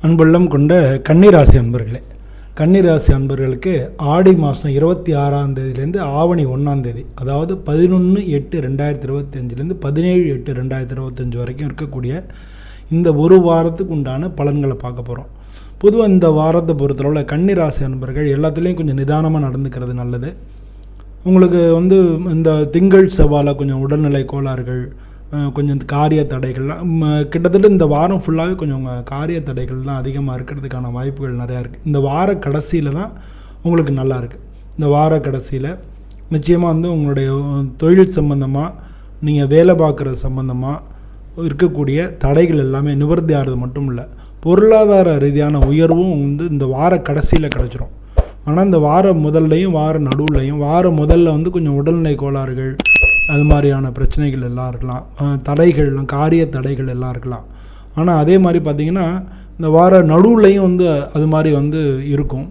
அன்புள்ளம் கொண்ட கன்னிராசி அன்பர்களே, கன்னிராசி அன்பர்களுக்கு ஆடி மாதம் 26ஆம் தேதியிலேருந்து ஆவணி 1ஆம் தேதி, அதாவது 11/8/2025லேருந்து 17/8/2025 வரைக்கும் இருக்கக்கூடிய இந்த ஒரு வாரத்துக்கு உண்டான பலன்களை பார்க்க போகிறோம். பொதுவாக இந்த வாரத்தை பொறுத்தளவில் கன்னிராசி அன்பர்கள் எல்லாத்துலேயும் கொஞ்சம் நிதானமாக நடந்துக்கிறது நல்லது. உங்களுக்கு இந்த திங்கள் செவ்வாயில் கொஞ்சம் உடல்நிலை கோளாறுகள், கொஞ்சம் காரிய தடைகள்லாம் கிட்டத்தட்ட இந்த வாரம் ஃபுல்லாகவே கொஞ்சம் காரிய தடைகள் தான் அதிகமாக இருக்கிறதுக்கான வாய்ப்புகள் நிறையா இருக்குது. இந்த வார கடைசியில் தான் உங்களுக்கு நல்லா இருக்குது. இந்த வார கடைசியில் நிச்சயமாக உங்களுடைய தொழில் சம்பந்தமாக, நீங்கள் வேலை பார்க்குறது சம்பந்தமாக இருக்கக்கூடிய தடைகள் எல்லாமே நிவர்த்தி ஆகிறது மட்டும் இல்லை, பொருளாதார ரீதியான உயர்வும் இந்த வார கடைசியில் கிடச்சிரும். ஆனால் இந்த வார முதல்லையும் வார நடுவுலையும் முதல்ல கொஞ்சம் உடல்நிலை கோளாறுகள், அது மாதிரியான பிரச்சனைகள் எல்லாம் இருக்கலாம், தடைகள்லாம் காரிய தடைகள் எல்லாம் இருக்கலாம். ஆனால் அதே மாதிரி பார்த்திங்கன்னா இந்த வார நடுவுலையும் அது மாதிரி இருக்கும்,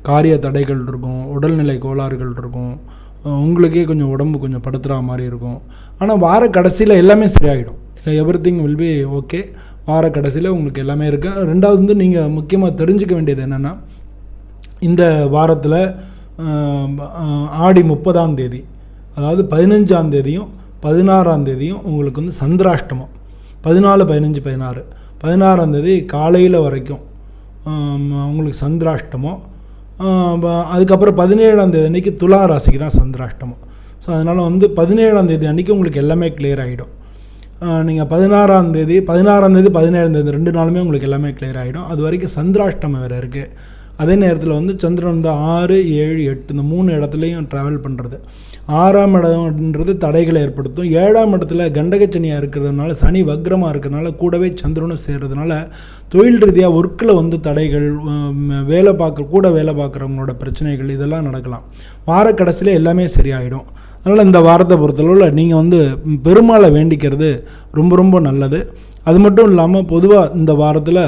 காரிய தடைகள் இருக்கும், உடல்நிலை கோளாறுகள் இருக்கும், உங்களுக்கே கொஞ்சம் உடம்பு கொஞ்சம் படுத்துகிற மாதிரி இருக்கும். ஆனால் வார கடைசியில் எல்லாமே சரியாயிடும். Everything will be okay. வார கடைசியில் உங்களுக்கு எல்லாமே இருக்குது. ரெண்டாவது நீங்கள் முக்கியமாக தெரிஞ்சுக்க வேண்டியது என்னென்னா, இந்த வாரத்தில் ஆடி 30ஆம் தேதி, அதாவது 15ஆம் தேதியும் 16ஆம் தேதியும் உங்களுக்கு சந்திராஷ்டமம். 14, 15, 16, 16ஆம் தேதி காலையில் வரைக்கும் உங்களுக்கு சந்திராஷ்டமம். அதுக்கப்புறம் 17ஆம் தேதி அன்றைக்கி துலா ராசிக்கு தான் சந்திராஷ்டமம். ஸோ அதனால் 17ஆம் தேதி அன்றைக்கி உங்களுக்கு எல்லாமே கிளியர் ஆகிடும். நீங்கள் 16ஆம் தேதி 17ஆம் தேதி 2 நாளுமே உங்களுக்கு எல்லாமே கிளியர் ஆகிடும். அது வரைக்கும் சந்திராஷ்டமம் வேறு இருக்குது. அதே நேரத்தில் சந்திரன் 6, 7, 8 இந்த 3 இடத்துலையும் ட்ராவல் பண்ணுறது. 6ஆம் இடம்ன்றது தடைகளை ஏற்படுத்தும். 7ஆம் இடத்துல கண்டகச்சனியாக இருக்கிறதுனால, சனி வக்ரமாக இருக்கிறதுனால, கூடவே சந்திரனும் சேர்றதுனால தொழில் ரீதியாக ஒர்க்கில் தடைகள், வேலை பார்க்குறவங்களோட பிரச்சனைகள் இதெல்லாம் நடக்கலாம். வார கடைசியில் எல்லாமே சரியாயிடும். அதனால் இந்த வாரத்தை பொறுத்தளவில் நீங்கள் பெருமாளை வேண்டிக்கிறது ரொம்ப ரொம்ப நல்லது. அது மட்டும் இல்லாமல் பொதுவாக இந்த வாரத்தில்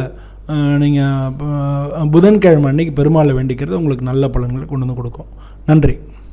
நீங்கள் புதன்கிழமை அன்றைக்கி பெருமாளை வேண்டிக்கிறது உங்களுக்கு நல்ல பலன்களை கொண்டு கொடுக்கும். நன்றி.